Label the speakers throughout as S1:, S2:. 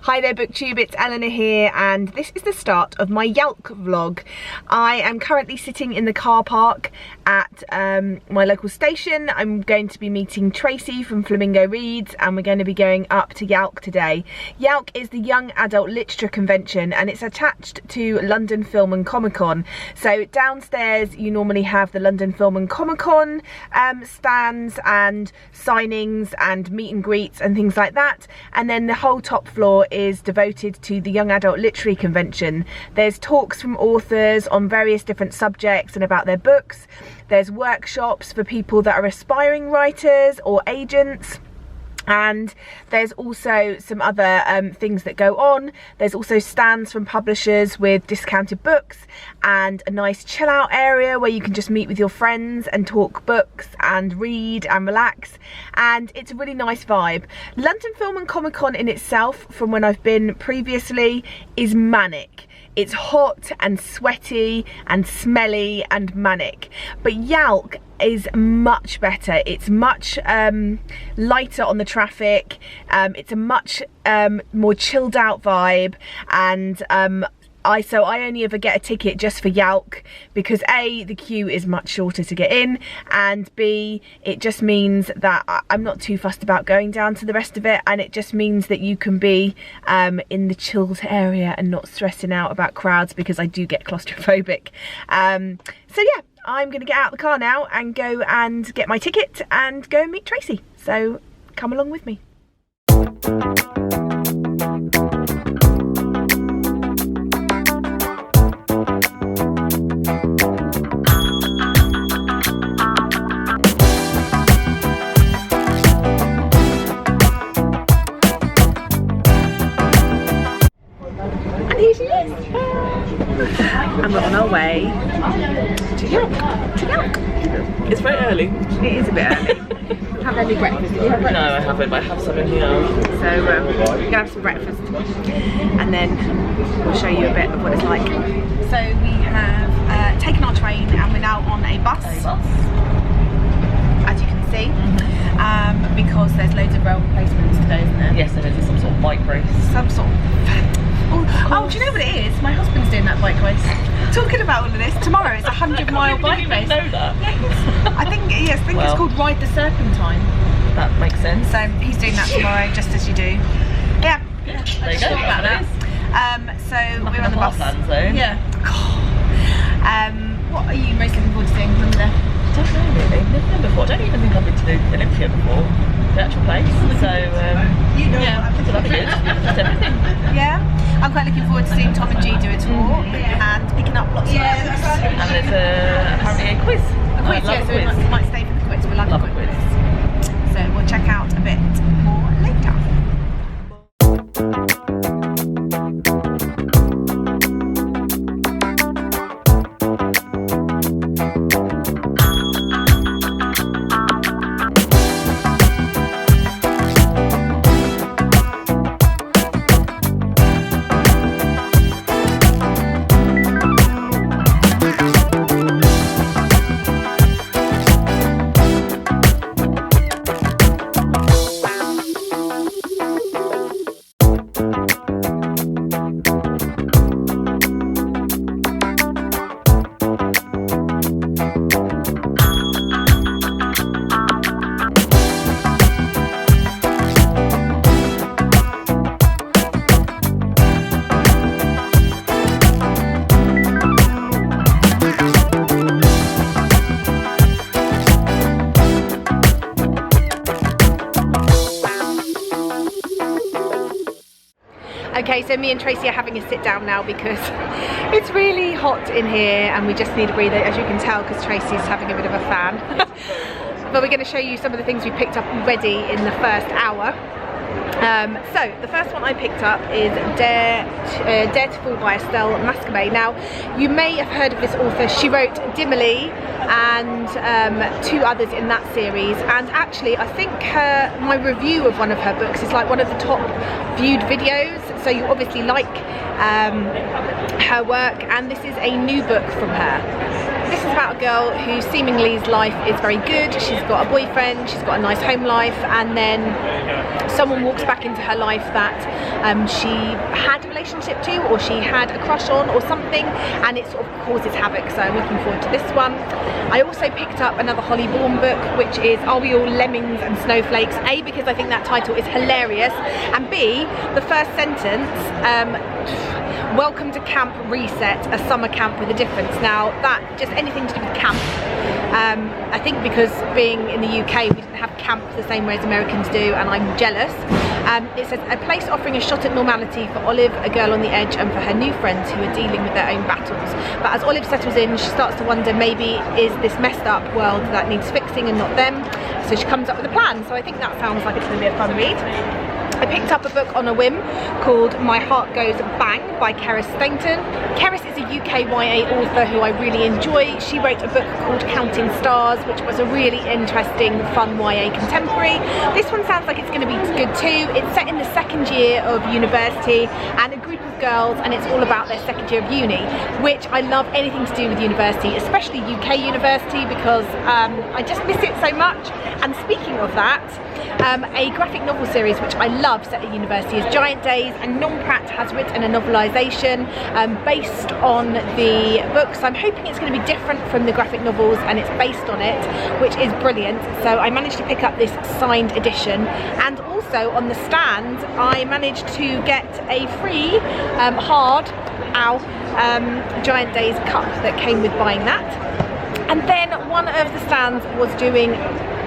S1: Hi there BookTube, it's Eleanor here and this is the start of my YALC vlog. I am currently sitting in the car park at my local station. I'm going to be meeting Tracey from Flamingo Reads and we're going to be going up to YALC today. YALC is the Young Adult Literature Convention and it's attached to London Film and Comic Con. So downstairs you normally have the London Film and Comic Con stands and signings and meet and greets and things like that, and then the whole top floor is devoted to the Young Adult Literary Convention. There's talks from authors on various different subjects and about their books. There's workshops for people that are aspiring writers or agents. And there's also some other things that go on. There's also stands from publishers with discounted books and a nice chill out area where you can just meet with your friends and talk books and read and relax, and it's a really nice vibe. London Film and Comic Con in itself, from when I've been previously, is manic. It's hot and sweaty and smelly and manic, but YALC is much better. It's much lighter on the traffic. It's a much more chilled out vibe, and I only ever get a ticket just for YALC because A, the queue is much shorter to get in, and B, it just means that I'm not too fussed about going down to the rest of it, and it just means that you can be in the chilled area and not stressing out about crowds, because I do get claustrophobic. So yeah, I'm gonna get out of the car now and go and get my ticket and go and meet Tracey. So come along with me. And we're on our way to YALC.
S2: It's very early.
S1: It is a bit early. Have any breakfast? Did you have breakfast?
S2: No, I haven't, but I have some in here.
S1: So we're gonna have some breakfast and then we'll show you a bit of what it's like. So we have taken our train and we're now on a bus. As you can see, because there's loads of rail replacements today, isn't there?
S2: Yes, there is some sort of bike race.
S1: Some sort of... Oh, do you know what it is? My husband's doing that bike race. Talking about all of this, tomorrow it's a 100-mile bike race.
S2: I didn't know that.
S1: Yes. I think it's called Ride the Serpentine.
S2: That makes sense.
S1: So he's doing that tomorrow, just as you do. Yeah.
S2: There you go.
S1: About that. So we're on the bus. Yeah. What are you most looking forward to seeing from there?
S2: I don't know really. Never been before. I don't even think I've been to the Olympia before. The actual place. So yeah, so that'll be good. That's everything.
S1: Yeah. I'm quite looking forward to seeing Tom and G do a tour and picking up lots of lessons.
S2: And there's apparently a quiz.
S1: A quiz, yeah, so we might stay for the quiz. We love a quiz. So we'll check out a bit more later. Okay, so me and Tracey are having a sit down now because it's really hot in here and we just need a breather, as you can tell, because Tracey's having a bit of a fan. But we're going to show you some of the things we picked up already in the first hour. So the first one I picked up is Dare to Fall by Estelle Mascabay. Now, you may have heard of this author. She wrote Dimily and two others in that series, and actually I think my review of one of her books is like one of the top viewed videos, so you obviously like her work, and this is a new book from her. this is about a girl who seemingly's life is very good. She's got a boyfriend, she's got a nice home life, and then someone walks back into her life that she had a relationship to, or she had a crush on or something, and it sort of causes havoc. So I'm looking forward to this one. I also picked up another Holly Baum book, which is Are We All Lemmings and Snowflakes? A, because I think that title is hilarious, and B, the first sentence, welcome to Camp Reset, a summer camp with a difference. Now that, just anything to do with camp, I think because being in the UK we didn't have camp the same way as Americans do, and I'm jealous. It says, a place offering a shot at normality for Olive, a girl on the edge, and for her new friends who are dealing with their own battles. But as Olive settles in, she starts to wonder, maybe is this messed up world that needs fixing and not them? So she comes up with a plan. So I think that sounds like it's going to be a fun read. I picked up a book on a whim called My Heart Goes Bang by Keris Stainton. Keris is a UK YA author who I really enjoy. She wrote a book called Counting Stars, which was a really interesting, fun YA contemporary. This one sounds like it's going to be good too. It's set in the second year of university and a group of girls, and it's all about their second year of uni, which I love anything to do with university, especially UK university, because I just miss it so much. And speaking of that, a graphic novel series which I love set at university is Giant Days, and Non-Pratt has written a novelisation based on the book, so I'm hoping it's going to be different from the graphic novels and it's based on it, which is brilliant. So I managed to pick up this signed edition, and also on the stand I managed to get a free Giant Days cup that came with buying that. And then one of the stands was doing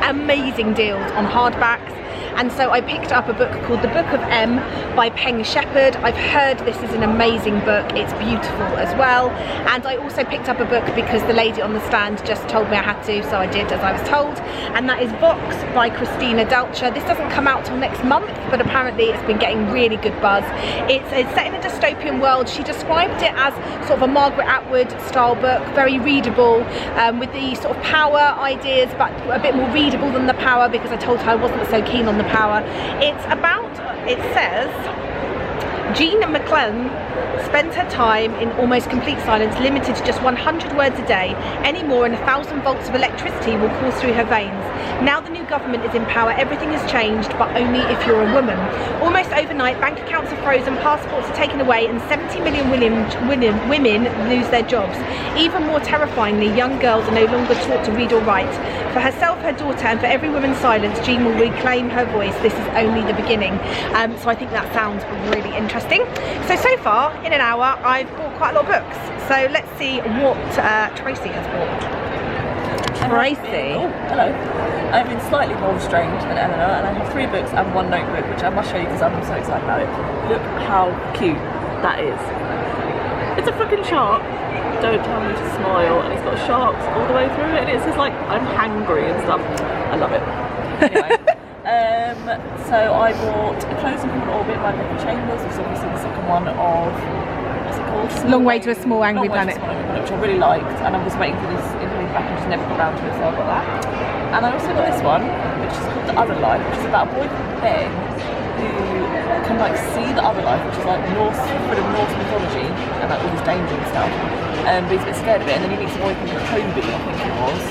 S1: amazing deals on hardbacks, and so I picked up a book called The Book of M by Peng Shepherd. I've heard this is an amazing book, it's beautiful as well. And I also picked up a book because the lady on the stand just told me I had to, so I did as I was told, and that is Vox by Christina Dalcher. This doesn't come out till next month, but apparently it's been getting really good buzz. It's set in a dystopian world. She described it as sort of a Margaret Atwood style book, very readable, with the sort of power ideas, but a bit more readable than the power, because I told her I wasn't so keen on the power. It's about, it says, Jean McClellan spent her time in almost complete silence, limited to just 100 words a day. Any more and 1,000 volts of electricity will course through her veins. Now the new government is in power, everything has changed, but only if you're a woman. Almost overnight, bank accounts are frozen, passports are taken away, and 70 million women lose their jobs. Even more terrifyingly, young girls are no longer taught to read or write. For herself, her daughter, and for every woman silenced, Jean will reclaim her voice. This is only the beginning. So I think that sounds really interesting. So far, in an hour, I've bought quite a lot of books. So let's see what Tracey has bought. Tracey.
S2: Oh, hello. I've been slightly more restrained than Eleanor, and I have 3 books and 1 notebook, which I must show you because I'm so excited about it. Look how cute that is. It's a freaking shark. Don't tell me to smile, and it's got sharks all the way through it, and it says like I'm hangry and stuff. I love it. Anyway, so I bought A Closing Call Orbit by Rebecca Chambers, which is obviously the second one of, what's it called?
S1: Long Way to a Small Angry Planet.
S2: Which I really liked, and I was waiting for this incoming back and just never got around to it, so I got that. And I also got this one, which is called The Other Life, which is about a boy called Ben who can like see the other life, which is like Norse mythology and like all this danger and stuff. But he's a bit scared of it, and then he meets a boy called Toby, I think it was,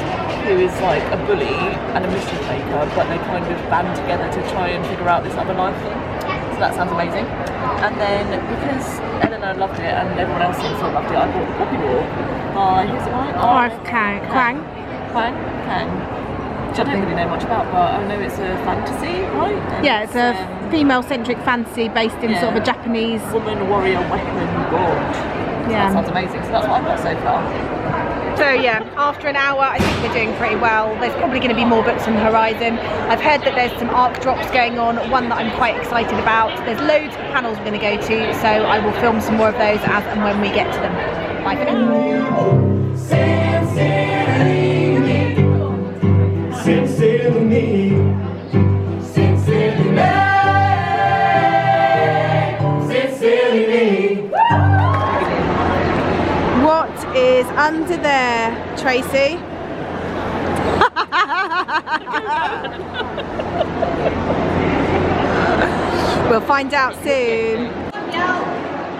S2: who is like a bully and a mischief maker, but they kind of band together to try and figure out this other life thing. So that sounds amazing. And then because Eleanor loved it and everyone else seems to have loved it, I bought The Poppy War by, who's it by?
S1: Kwang.
S2: Which I don't really know much about, but I know it's a fantasy, right? And
S1: yeah, it's a female-centric fantasy based in sort of a Japanese
S2: woman, warrior, weapon, god.
S1: Yeah.
S2: That sounds amazing. So that's what I've got so far.
S1: So yeah, after an hour, I think we're doing pretty well. There's probably going to be more books on the horizon. I've heard that there's some ARC drops going on, one that I'm quite excited about. There's loads of panels we're going to go to, so I will film some more of those as and when we get to them. Bye for now. What is under there, Tracey? We'll find out soon.
S3: YALC,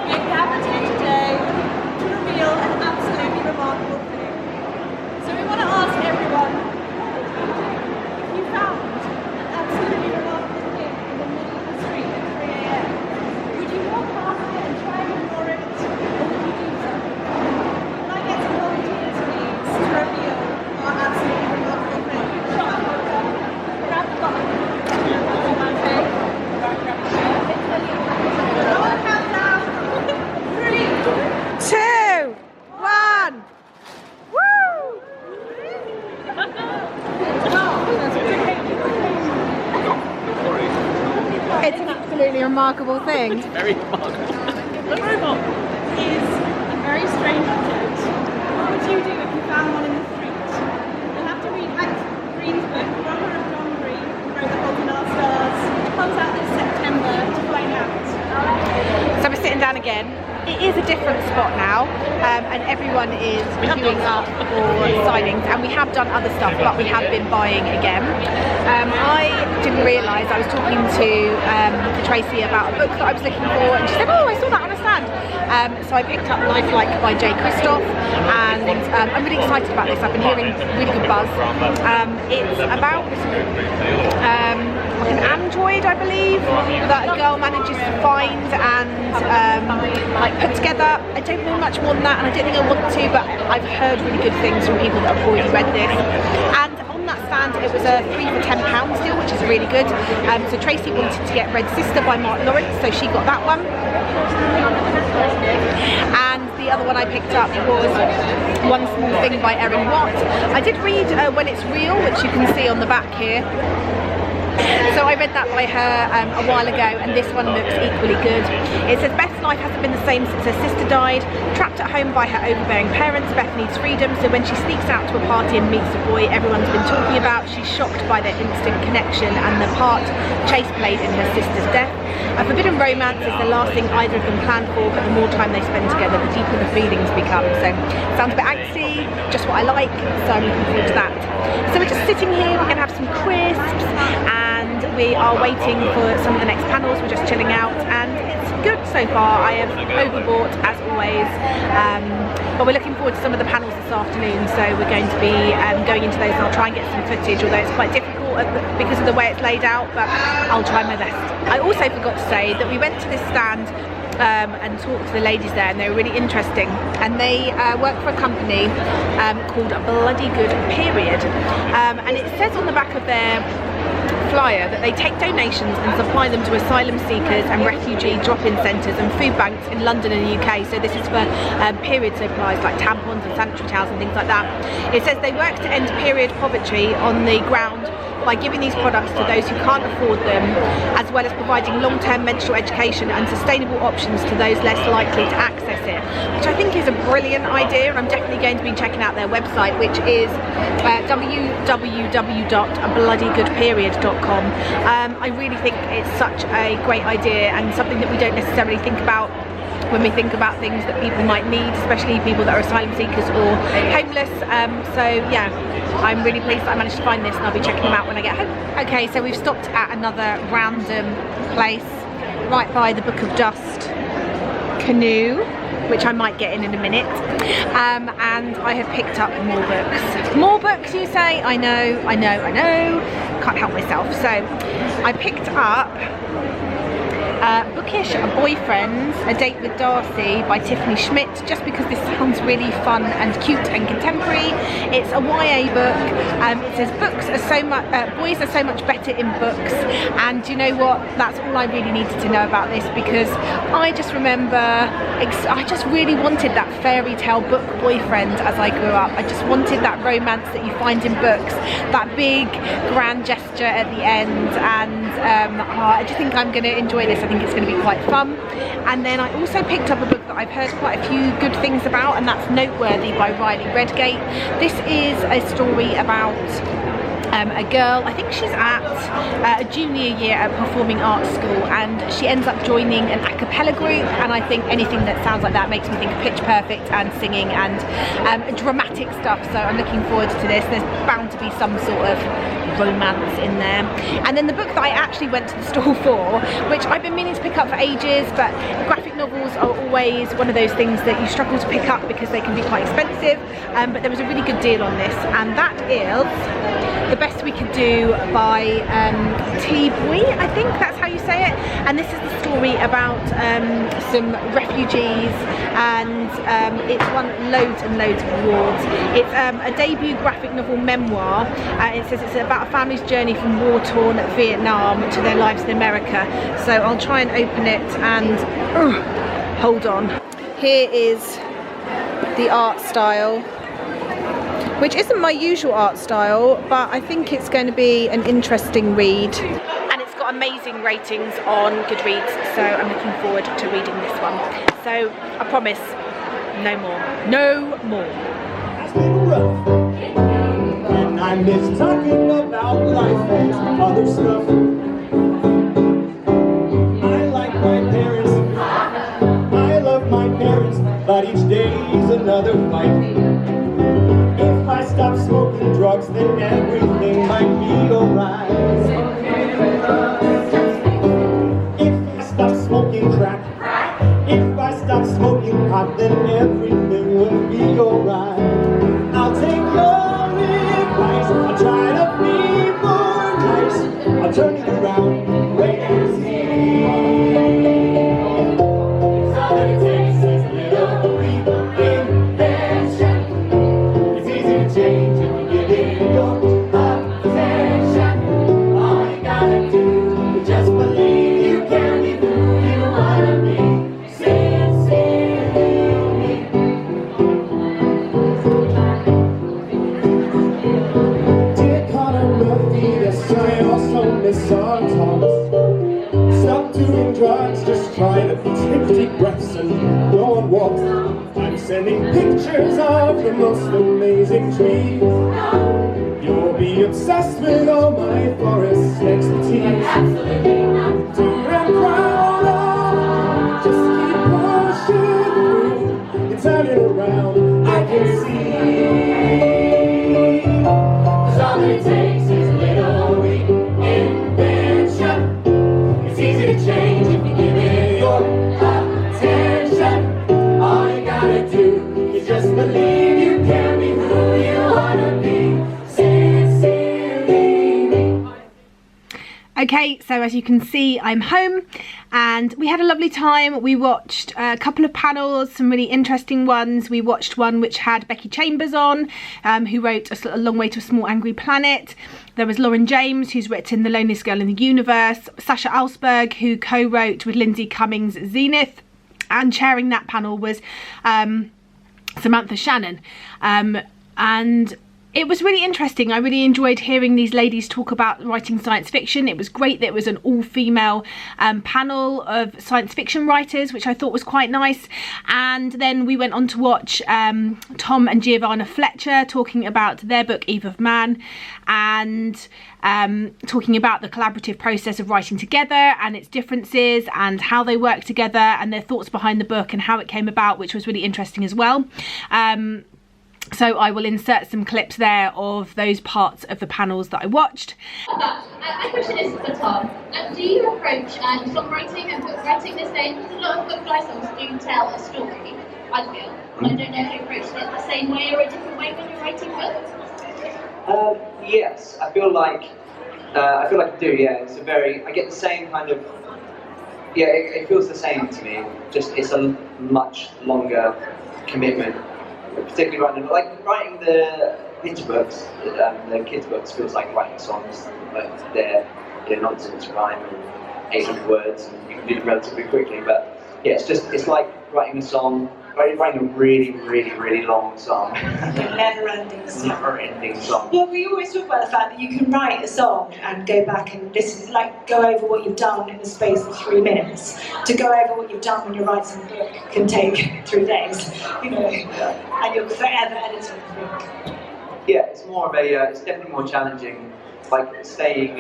S3: we're gathered here today to reveal an absolutely remarkable thing.
S1: absolutely remarkable thing.
S2: It's very remarkable. The robot is a very strange object. What would you do if you found one in the street? You'll have to read Hank Green's book, Brother of John Green, who wrote The Fault in Our Stars. It comes out this September to find out.
S1: So we're sitting down again. It is a different spot now, and everyone is queuing up for signings, and we have done other stuff, but we have been buying again. I didn't realise, I was talking to Tracey about a book that I was looking for, and she said, oh, I saw that on a stand. So I picked up Lifelike by Jay Kristoff, and I'm really excited about this. I've been hearing really good buzz. It's about like an android, I believe, that a girl manages to find and like put together. I don't know much more than that, and I don't think I want to, but I've heard really good things from people that have already read this. And on that stand, it was a 3 for £10 deal, which is really good. So Tracey wanted to get Red Sister by Mark Lawrence, so she got that one. And the other one I picked up was One Small Thing by Erin Watt. I did read When It's Real, which you can see on the back here. So I read that by her a while ago, and this one looks equally good. It says Beth's life hasn't been the same since her sister died. Trapped at home by her overbearing parents, Beth needs freedom, so when she sneaks out to a party and meets a boy everyone's been talking about, she's shocked by their instant connection and the part Chase played in her sister's death. A forbidden romance is the last thing either of them planned for, but the more time they spend together, the deeper the feelings become. So sounds a bit angsty, just what I like, so I'm looking forward to that. So we're just sitting here, we're going to have some crisps, and we are waiting for some of the next panels. We're just chilling out, and it's good so far. I have overbought as always, but we're looking forward to some of the panels this afternoon, so we're going to be going into those, and I'll try and get some footage, although it's quite difficult because of the way it's laid out, but I'll try my best. I also forgot to say that we went to this stand and talked to the ladies there, and they were really interesting, and they work for a company called Bloody Good Period, and it says on the back of their flyer that they take donations and supply them to asylum seekers and refugee drop-in centres and food banks in London and the UK. So this is for period supplies like tampons and sanitary towels and things like that. It says they work to end period poverty on the ground by giving these products to those who can't afford them, as well as providing long-term menstrual education and sustainable options to those less likely to access it, which I think is a brilliant idea. I'm definitely going to be checking out their website, which is www.bloodygoodperiod.com. I really think it's such a great idea, and something that we don't necessarily think about when we think about things that people might need, especially people that are asylum seekers or homeless. So yeah, I'm really pleased that I managed to find this, and I'll be checking them out when I get home. Okay, so we've stopped at another random place right by the Book of Dust canoe, which I might get in a minute, and I have picked up more books. More books, you say? I know, can't help myself. So I picked up Bookish Boyfriends, A Date with Darcy by Tiffany Schmidt, just because this sounds really fun and cute and contemporary. It's a YA book. It says boys are so much better in books, and you know what, that's all I really needed to know about this, because I just remember I just really wanted that fairy tale book boyfriend as I grew up. I just wanted that romance that you find in books, that big grand gesture at the end, and I just think I'm going to enjoy this. I think it's going to be quite fun. And then I also picked up a book that I've heard quite a few good things about, and that's Noteworthy by Riley Redgate. This is a story about a girl, I think she's at a junior year at Performing Arts School, and she ends up joining an a cappella group, and I think anything that sounds like that makes me think of Pitch Perfect and singing and dramatic stuff, so I'm looking forward to this. There's bound to be some sort of romance in there. And then the book that I actually went to the store for, which I've been meaning to pick up for ages, but graphic novels are always one of those things that you struggle to pick up because they can be quite expensive, but there was a really good deal on this, and that is The Best We Could Do by T. Boy, I think that's how you say it. And this is the story about some refugees, and it's won loads and loads of awards. It's a debut graphic novel memoir. It says it's about a family's journey from war-torn Vietnam to their lives in America. So I'll try and open it and hold on. Here is the art style, which isn't my usual art style, but I think it's going to be an interesting read. And it's got amazing ratings on Goodreads, so I'm looking forward to reading this one. So I promise, no more. No more.
S3: And I miss talking about life and other stuff. I like my parents, I love my parents, but each day's another fight. If I stop smoking drugs, then everything might be alright. If I stop smoking crack, if I stop smoking pot, then everything will be alright. I'll take your advice, I'll try to be more nice. I'll turn it around, wait and see. It's all that it takes is a little reinvention. It's easy to change if you give it your attention. All you gotta do is just believe you can be who you wanna be. Sincerely. Dear Connor Murphy, yes, I also miss our talks. Stop doing drugs, just try to take deep breaths and go on walks. I'm sending pictures of the most amazing trees. You'll be obsessed with all my forest expertise. Dear and proud of, just keep pushing through. You're turning around, I can see. 'Cause all it takes is a little reinvention. It's easy to change if you give it your attention. All you gotta do is just believe you can be who you wanna be. Sincerely.
S1: Okay, so as you can see, I'm home and we had a lovely time. We watched a couple of panels, some really interesting ones. We watched one which had Becky Chambers on, who wrote A Long Way to a Small Angry Planet. There was Lauren James, who's written The Loneliest Girl in the Universe. Sasha Alsberg, who co-wrote with Lindsay Cummings Zenith. And chairing that panel was Samantha Shannon. And it was really interesting. I really enjoyed hearing these ladies talk about writing science fiction. It was great that it was an all-female panel of science fiction writers, which I thought was quite nice. And then we went on to watch Tom and Giovanna Fletcher talking about their book Eve of Man, and talking about the collaborative process of writing together and its differences and how they work together and their thoughts behind the book and how it came about, which was really interesting as well. So I will insert some clips there of those parts of the panels that I watched.
S4: My question is for Tom. Do you approach songwriting and book writing this day? Because a lot of book songs do tell a story, I feel. I don't know if you approach it the same way or a different way when you're writing books.
S5: Yes, I feel like I do. Yeah, it's a very. I get the same kind of. Yeah, it feels the same to me. Just it's a much longer commitment. Particularly writing the picture books, the kids' books feels like writing songs. Like they're nonsense rhyme and 800 words, and you can do them relatively quickly. But yeah, it's like writing a song, writing a really long song.
S6: Never-ending song.
S5: Never-ending song.
S6: Well, we always talk about the fact that you can write a song and go back and listen, like go over what you've done in the space of 3 minutes. To go over what you've done when you're writing a book can take 3 days, and you're forever editing the book.
S5: Yeah, it's more of a. It's definitely more challenging, like staying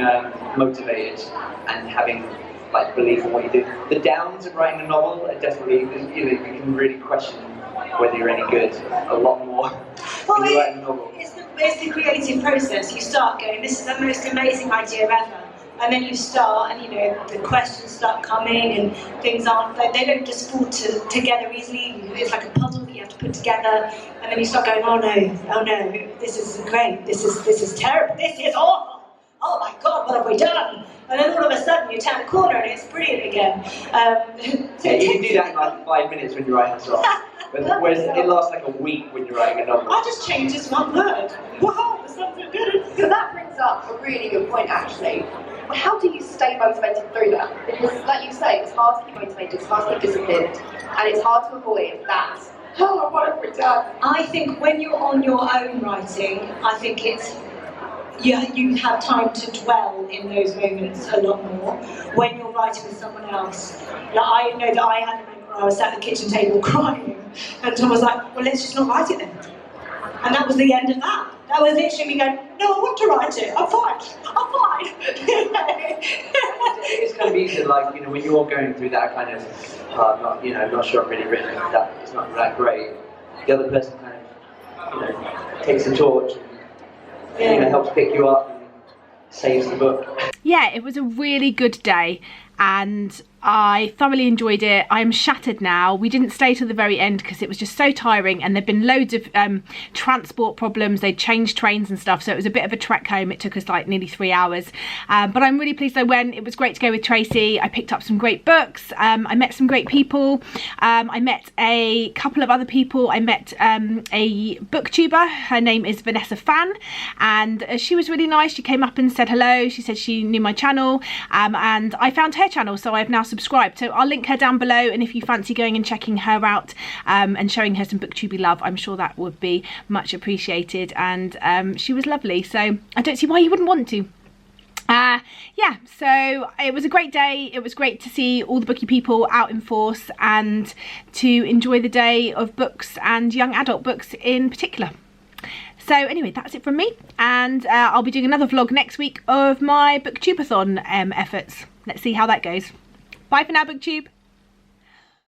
S5: motivated and having belief in what you do. The downs of writing a novel are definitely, you can really question whether you're any good a lot more when you write a novel.
S6: It's the creative process. You start going, this is the most amazing idea ever. And then you start, and the questions start coming, and things aren't, they don't just fall together easily. It's like a puzzle that you have to put together, and then you start going, oh no, this isn't great, this is terrible, this is awful, oh my god, what have we done? And then all of a sudden you turn the corner and it's brilliant again.
S5: Yeah, you can do that in 5 minutes when you're writing a song. Whereas it lasts a week when you're writing a novel.
S6: I just changed this one word. Wow, there's something good.
S7: So that brings up a really good point, actually. How do you stay motivated through that? Because, like you say, it's hard to be motivated, it's hard to be disciplined, and it's hard to avoid that. Oh, what have we done?
S6: I think when you're on your own writing, I think it's you have time to dwell in those moments a lot more when you're writing with someone else. Like, I know that I had a moment where I was at the kitchen table crying, and Tom was like, well, let's just not write it then. And that was the end of that. That was literally me going, no, I want to write it, I'm fine.
S5: It's kind of easy, like, you know, when you're going through that kind of, not sure I've really written that, it's not that great. The other person kind of, you know, takes the torch and, you know, helps pick you up and saves the book.
S1: Yeah, it was a really good day and I thoroughly enjoyed it. I'm shattered now. We didn't stay till the very end because it was just so tiring, and there'd been loads of transport problems. They'd changed trains and stuff, so it was a bit of a trek home. It took us like nearly 3 hours, but I'm really pleased I went. It was great to go with Tracey. I picked up some great books. I met some great people. I met a couple of other people. I met a booktuber. Her name is Vanessa Fan, and she was really nice. She came up and said hello. She said she knew my channel, and I found her channel, so I've now subscribed. So I'll link her down below, and if you fancy going and checking her out and showing her some booktuber love, I'm sure that would be much appreciated. And she was lovely, so I don't see why you wouldn't want to. Yeah, so it was a great day. It was great to see all the bookie people out in force and to enjoy the day of books and young adult books in particular. So anyway, that's it from me, and I'll be doing another vlog next week of my booktubeathon efforts. Let's see how that goes. Bye for now, BookTube.